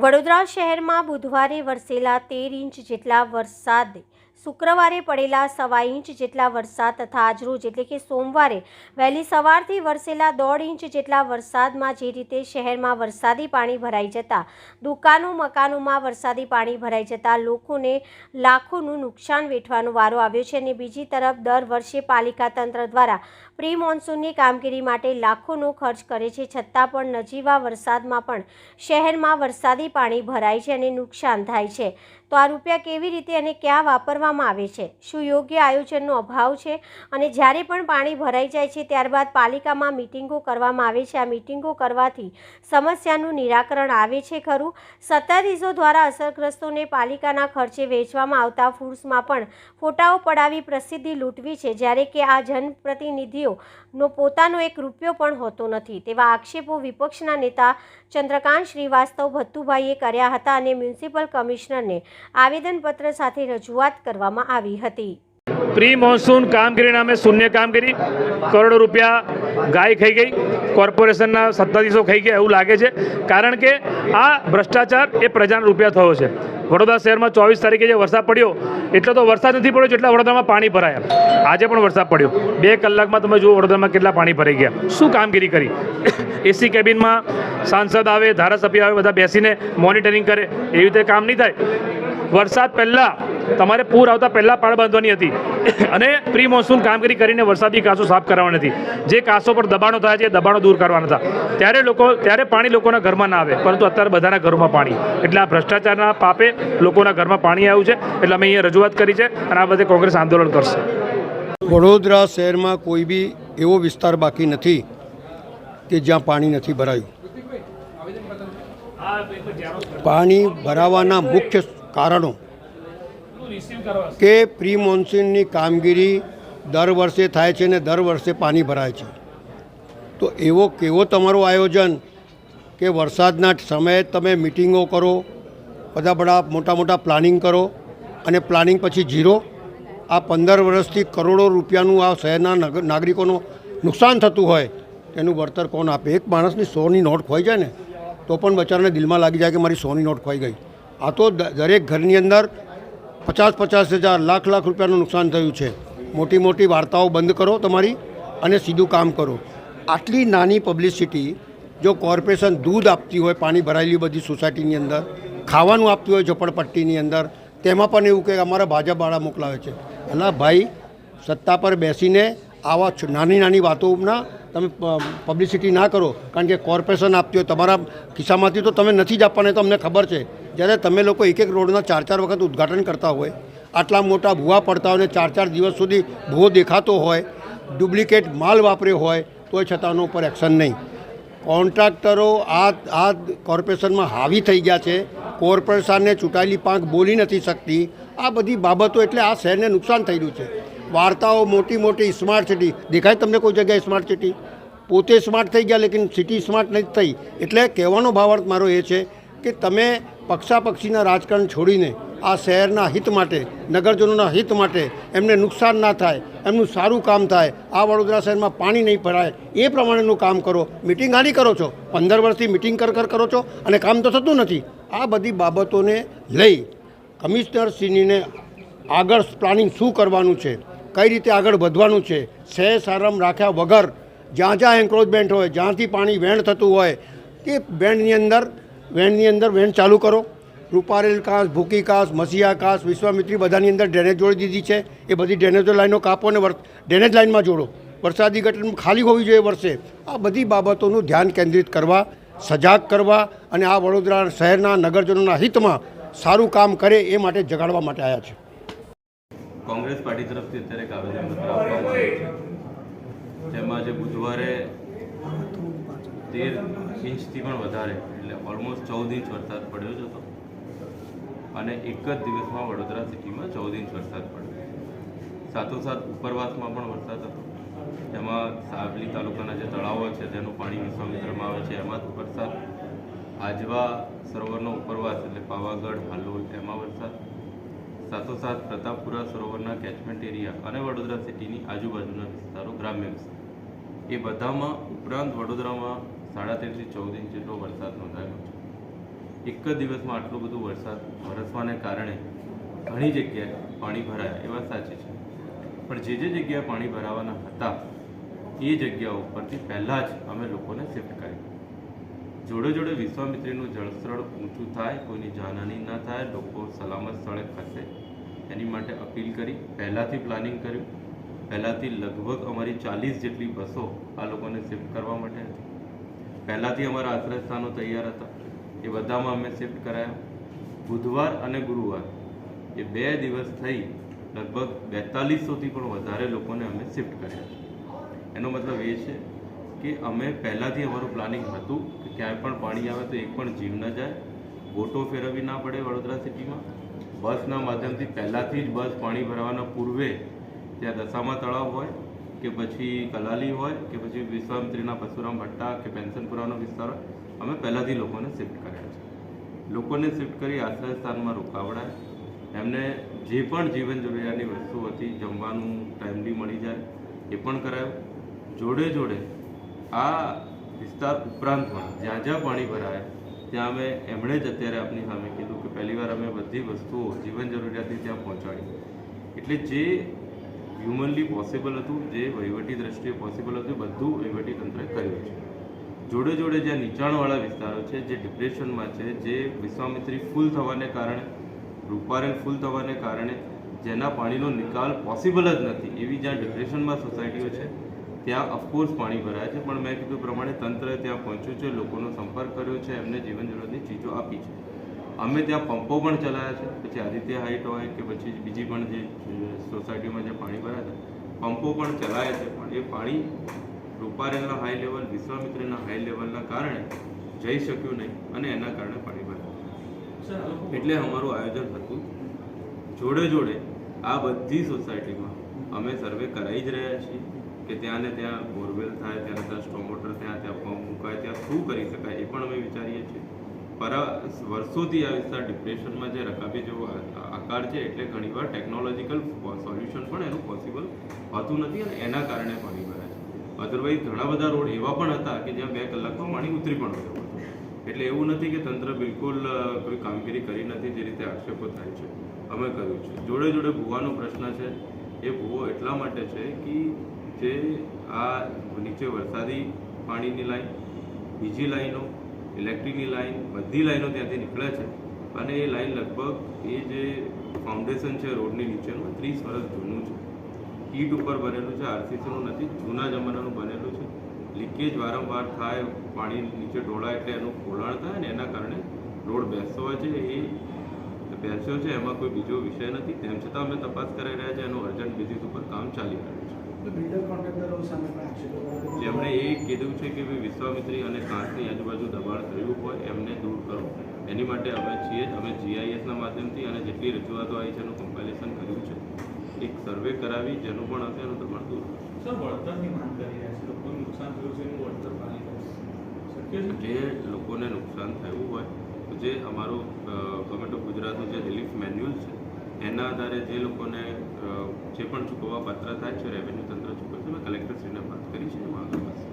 વડોદરા શહેરમાં બુધવારે વરસેલા 13 ઇંચ જેટલા વરસાદ, શુક્રવારે પડેલા 1.25 ઇંચ જેટલા વરસાદ તથા આજરોજ એટલે કે સોમવારે વહેલી સવારથી વરસેલા 1.5 ઇંચ જેટલા વરસાદમાં જે રીતે શહેરમાં વરસાદી પાણી ભરાઈ જતા દુકાનો મકાનોમાં વરસાદી પાણી ભરાઈ જતા લોકોને લાખોનું નુકસાન વેઠવાનો વારો આવ્યો છે અને બીજી તરફ દર વર્ષે પાલિકા તંત્ર દ્વારા પ્રી મોન્સૂનની કામગીરી માટે લાખોનો ખર્ચ કરે છે, છતાં પણ નજીવા વરસાદમાં પણ શહેરમાં વરસાદી પાણી ભરાય છે અને નુકસાન થાય છે। તો આ રૂપિયા કેવી રીતે અને ક્યાં વાપરવામાં આવે છે? શું યોગ્ય આયોજનનો અભાવ છે? અને જ્યારે પણ પાણી ભરાઈ જાય છે ત્યારબાદ પાલિકામાં મિટિંગો કરવામાં આવે છે। આ મિટિંગો કરવાથી સમસ્યાનું નિરાકરણ આવે છે ખરું? સત્તાધીશો દ્વારા અસરગ્રસ્તોને પાલિકાના ખર્ચે વેચવામાં આવતા ફૂડ્સમાં પણ ફોટાઓ પડાવી પ્રસિદ્ધિ લૂંટવી છે, જ્યારે કે આ જનપ્રતિનિધિઓનો પોતાનો એક રૂપિયો પણ હોતો નથી, તેવા આક્ષેપો વિપક્ષના નેતા ચંદ્રકાંત શ્રીવાસ્તવ ભત્તુભાઈએ કર્યા હતા અને મ્યુનિસિપલ કમિશનરને આવેદનપત્ર સાથે રજૂઆત કરવામાં આવી હતી। પ્રી મોન્સૂન કામગીરી નામે શૂન્ય કામગીરી, કરોડો રૂપિયા ગાય ખાઈ ગઈ, કોર્પોરેશનના સત્તાધીશો ખાઈ ગયા એવું લાગે છે, કારણ કે આ ભ્રષ્ટાચાર એ પ્રજાના રૂપિયા થયો છે। વડોદરા શહેરમાં 24 તારીખે જે વરસાદ પડ્યો એટલો તો વરસાદ નથી પડ્યો જેટલા વડોદરામાં પાણી ભરાયા। આજે પણ વરસાદ પડ્યો, 2 કલાકમાં તમે જુઓ વડોદરામાં કેટલા પાણી ભરાઈ ગયા। શું કામગીરી કરી? એસી કેબિનમાં સાંસદ આવે, ધારાસભ્ય આવે, બધા બેસીને મોનિટરિંગ કરે, એવી રીતે કામ નહીં થાય। વરસાદ પહેલાં તમારે પૂર આવતા પહેલાં પાળ બાંધવાની હતી અને પ્રી મોન્સૂન કામગીરી કરીને વરસાદી કાંસો સાફ કરાવવાની હતી। જે કાંસો પર દબાણો થાય છે એ દબાણો દૂર કરવાના હતા, ત્યારે પાણી લોકોના ઘરમાં ના આવે, પરંતુ અત્યારે બધાના ઘરોમાં પાણી, એટલે આ ભ્રષ્ટાચારના પાપે લોકોના ઘરમાં પાણી આવ્યું છે। એટલે અમે અહીંયા રજૂઆત કરી છે અને આ બધે કોંગ્રેસ આંદોલન કરશે। વડોદરા શહેરમાં કોઈ બી એવો વિસ્તાર બાકી નથી કે જ્યાં પાણી નથી ભરાયું। પાણી ભરાવાના મુખ્ય કારણો કે પ્રી મોન્સૂનની કામગીરી દર વર્ષે થાય છે ને દર વર્ષે પાણી ભરાય છે। તો એવો કેવો તમારું આયોજન કે વરસાદના સમયે તમે મિટિંગો કરો, બધા મોટા મોટા પ્લાનિંગ કરો અને પ્લાનિંગ પછી ઝીરો। આ 15 વર્ષથી કરોડો રૂપિયાનું આ શહેરના નાગરિકોનું નુકસાન થતું હોય તેનું વળતર કોણ આપે? એક માણસની 100ની નોટ ખોઈ જાય ને તો પણ બચારાને દિલમાં લાગી જાય કે મારી 100ની નોટ ખોઈ ગઈ। આ તો દરેક ઘરની અંદર 50-50 હજાર, લાખ રૂપિયાનું નુકસાન થયું છે। મોટી મોટી વાર્તાઓ બંધ કરો તમારી અને સીધું કામ કરો। આટલી નાની પબ્લિસિટી જો કોર્પોરેશન દૂધ આપતી હોય પાણી ભરાયેલી બધી સોસાયટીની અંદર, ખાવાનું આપતી હોય ઝોપડપટ્ટીની અંદર, તેમાં પણ એવું કે અમારા ભાજપવાળા મોકલાવે છે। એટલે ભાઈ, સત્તા પર બેસીને આવા નાની વાતોના તમે પબ્લિસિટી ના કરો, કારણ કે કોર્પોરેશન આપતી હોય તમારા ખિસ્સામાંથી તો તમે નથી જ આપવાના, તો અમને ખબર છે। જ્યારે તમે લોકો એક રોડના 4 વખત ઉદ્ઘાટન કરતા હોય, આટલા મોટા ભૂવા પડતા હોય ને 4 દિવસ સુધી ભૂવો દેખાતો હોય, ડુપ્લિકેટ માલ વાપર્યો હોય, તોય છતાં એના ઉપર એક્શન નહીં। કોન્ટ્રાક્ટરો આ કોર્પોરેશનમાં હાવી થઈ ગયા છે। કોર્પોરેશનને ચૂંટાયેલી પાંખ બોલી નથી શકતી। આ બધી બાબતો એટલે આ શહેરને નુકસાન થઈ રહ્યું છે। વાર્તાઓ મોટી સ્માર્ટ સિટી દેખાય તમને કોઈ જગ્યાએ? સ્માર્ટ સિટી પોતે સ્માર્ટ થઈ ગયા, લેકિન સિટી સ્માર્ટ નથી થઈ। એટલે કહેવાનો ભાવાર્થ મારો એ છે કે તમે પક્ષાપક્ષીના રાજકારણ છોડીને આ શહેરના હિત માટે, નગરજનોના હિત માટે, એમને નુકસાન ના થાય, એમનું સારું કામ થાય, આ વડોદરા શહેરમાં પાણી નહીં ભરાય એ પ્રમાણેનું કામ કરો। મિટિંગ આની કરો છો, 15 વર્ષથી મિટિંગ કરો છો અને કામ તો થતું નથી। આ બધી બાબતોને લઈ કમિશનરશ્રીને આગળ પ્લાનિંગ શું કરવાનું છે, કઈ રીતે આગળ વધવાનું છે, શહેર સારમ રાખ્યા વગર જ્યાં એન્ક્રોચમેન્ટ હોય, જ્યાંથી પાણી વહેણ થતું હોય તે વેણની અંદર વેણ ચાલુ કરો। રૂપારેલ કાંસ, ભૂકી કાંસ, મસીહા કાંસ, વિશ્વામિત્રી બધાની અંદર ડ્રેનેજ જોડી દીધી છે। એ બધી ડ્રેનેજો લાઈનો કાપો અને ડ્રેનેજ લાઇનમાં જોડો। વરસાદી ગટર ખાલી હોવી જોઈએ વર્ષે। આ બધી બાબતોનું ધ્યાન કેન્દ્રિત કરવા, સજાગ કરવા અને આ વડોદરા શહેરના નગરજનોના હિતમાં સારું કામ કરે એ માટે જગાડવા માટે આવ્યા છે। કોંગ્રેસ પાર્ટી તરફથી અત્યારે એક આવેદનપત્ર આપવામાં આવ્યું છે, જેમાં આજે બુધવારે 13 ઇંચથી પણ વધારે એટલે ઓલમોસ્ટ 14 ઇંચ વરસાદ પડ્યો જ હતો અને એક જ દિવસમાં વડોદરા સિટીમાં 14 ઇંચ વરસાદ પડ્યો। સાથોસાથ ઉપરવાસમાં પણ વરસાદ હતો, જેમાં સાવલી તાલુકાના જે તળાવો છે તેનું પાણી વિશ્વામિત્રમાં આવે છે, એમાં વરસાદ। આજવા સરોવરનો ઉપરવાસ એટલે પાવાગઢ, હાલોલ એમાં વરસાદ। સાથોસાથ પ્રતાપપુરા સરોવરના કેચમેન્ટ એરિયા અને વડોદરા સિટીની આજુબાજુના વિસ્તારો, ગ્રામ્ય વિસ્તાર, એ બધામાં ઉપરાંત વડોદરામાં 13.5 થી 14 ઇંચ જેટલો વરસાદ નોંધાયેલો છે। એક જ દિવસમાં આટલું બધું વરસાદ વરસવાને કારણે ઘણી જગ્યાએ પાણી ભરાયા એ વાત સાચી છે, પણ જે જગ્યાએ પાણી ભરાવાના હતા એ જગ્યાઓ ઉપરથી પહેલાં જ અમે લોકોને શિફ્ટ કર્યું. જોડે જોડે વિશ્વામિત્રીનું જળસ્તર ઊંચું થાય, કોઈની જાનહાની ન થાય, લોકો સલામત સ્થળે ખસે એની માટે અપીલ કરી, પહેલાંથી પ્લાનિંગ કર્યું. પહેલાંથી લગભગ અમારી 40 જેટલી બસો આ લોકોને શિફ્ટ કરવા માટે હતી. પહેલાંથી અમારા આશ્રય સ્થાનો તૈયાર હતા, એ બધામાં અમે શિફ્ટ કરાયા. બુધવાર અને ગુરુવાર એ 2 દિવસ થઈ લગભગ 4200થી પણ વધારે લોકોને અમે શિફ્ટ કર્યા. એનો મતલબ એ છે કે અમે પહેલાંથી અમારું પ્લાનિંગ હતું કે ક્યાંય પણ પાણી આવે તો એક પણ જીવ ન જાય, બોટો ફેરવવી ના પડે વડોદરા સિટીમાં. બસના માધ્યમથી પહેલાંથી જ બસ પાણી ભરવાના પૂર્વે ત્યાં દશામા તળાવ હોય કે પછી કલાલી હોય કે પછી વિશ્વામિત્રીના પરશુરામ ભટ્ટા કે પેન્શનપુરાનો વિસ્તાર હોય, અમે પહેલાંથી લોકોને શિફ્ટ કર્યા છે. લોકોને શિફ્ટ કરી આશ્રય સ્થાનમાં રોકાવડાય, એમને જે પણ જીવન જરૂરિયાતની વસ્તુ હતી, જમવાનું ટાઈમલી મળી જાય એ પણ કરાયું. જોડે જોડે આ વિસ્તાર ઉપરાંત પણ જ્યાં જ્યાં પાણી ભરાય ત્યાં અમે એમણે જ અત્યારે આપની સામે કીધું કે પહેલીવાર અમે બધી વસ્તુઓ જીવન જરૂરિયાતની ત્યાં પહોંચાડી. એટલે જે હ્યુમનલી પોસિબલ હતું, જે વહીવટી દ્રષ્ટિએ પોસિબલ હતું, બધું વહીવટી તંત્રે કર્યું છે. જોડે જોડે જ્યાં નીચાણવાળા વિસ્તારો છે, જે ડિપ્રેશનમાં છે, જે વિશ્વામિત્રી ફૂલ થવાને કારણે, રૂપારેલ ફૂલ થવાને કારણે જેના પાણીનો નિકાલ પોસિબલ જ નથી એવી જ્યાં ડિપ્રેશનમાં સોસાયટીઓ છે ત્યાં ઓફકોર્સ પાણી ભરાય છે. પણ મેં કીધું પ્રમાણે તંત્ર ત્યાં પહોંચ્યું છે, લોકોનો સંપર્ક કર્યો છે, એમને જીવન જરૂરિયાતની ચીજો આપી છે. અમે ત્યાં પંપો પણ ચલાવ્યા છે, પછી આદિત્ય હાઇટ હોય કે પછી બીજી પણ જે સોસાયટીમાં જે પાણી ભરાય છે પંપો પણ ચલાવ્યા છે, પણ એ પાણી રૂપારેલના હાઈ લેવલ, વિશ્વામિત્રીના હાઈ લેવલના કારણે જઈ શક્યું નહીં અને એના કારણે પાણી ભરાયું. એટલે અમારું આયોજન હતું. જોડે જોડે આ બધી સોસાયટીમાં અમે સર્વે કરાવી જ રહ્યા છીએ કે ત્યાં ને ત્યાં બોરવેલ થાય, ત્યાં સ્ટોમ વોટર ત્યાં પંપ મુકાય, ત્યાં શું કરી શકાય એ પણ અમે વિચારીએ છીએ. પર વર્ષોથી આ વિસ્તાર ડિપ્રેશનમાં જે રકાબી જેવો આકાર છે, એટલે ઘણીવાર ટેકનોલોજીકલ સોલ્યુશન પણ એનું પોસિબલ હોતું નથી અને એના કારણે પાણી ભરાય છે. અધરવાઇઝ ઘણા બધા રોડ એવા પણ હતા કે જ્યાં 2 કલાકમાં પાણી ઉતરી પણ ગયું. એટલે એવું નથી કે તંત્ર બિલકુલ કોઈ કામગીરી કરી નથી, જે રીતે આક્ષેપો થાય છે અમે કર્યું છે. જોડે જોડે ભૂવાનો પ્રશ્ન છે, એ ભૂવો એટલા માટે છે કે જે આ નીચે વરસાદી પાણીની લાઈન, બીજી લાઈનો, ઇલેક્ટ્રિકની લાઈન, બધી લાઈનો ત્યાંથી નીકળે છે અને એ લાઈન લગભગ એ જે ફાઉન્ડેશન છે રોડની નીચેનું 30 વર્ષ જૂનું છે. ઈટ ઉપર બનેલું છે, આરસીસીનું નથી, જૂના જમાનાનું બનેલું છે. લીકેજ વારંવાર થાય, પાણી નીચે ઢોળાય એટલે એનું ખોલાણ થાય ને એના કારણે રોડ બેસતો હોય છે. એ બેસ્યો છે, એમાં કોઈ બીજો વિષય નથી. તેમ છતાં અમે તપાસ કરાવી રહ્યા છીએ, એનું અર્જન્ટ બેઝિસ ઉપર કામ ચાલી રહ્યું છે. જેમણે એ કીધું છે કે ભાઈ વિશ્વામિત્રી અને કાંસની આજુબાજુ દબાણ થયું હોય એમને દૂર કરો, એની માટે અમે છીએ જ. અમે GISના માધ્યમથી અને જેટલી રજૂઆતો આવી છે એનું કમ્પાઇલેશન કર્યું છે. એક સર્વે કરાવી જેનું પણ હશે એનું દબાણ દૂર કરો. સર, વળતરની માંગ કરી રહ્યા છે, લોકોને નુકસાન થયું છે એનું વળતર પાણી શક્ય છે? જે લોકોને નુકસાન થયું હોય તો જે અમારું ગવર્મેન્ટ ઓફ ગુજરાતનું જે રિલીફ મેન્યુઅલ છે એના આધારે જે લોકોને જે પણ ચૂકવવા પાત્ર થાય છે, રેવન્યુ તંત્ર ચૂકવે છે. મેં કલેક્ટરશ્રીને વાત કરી છે, એમાં આગળ વધશે.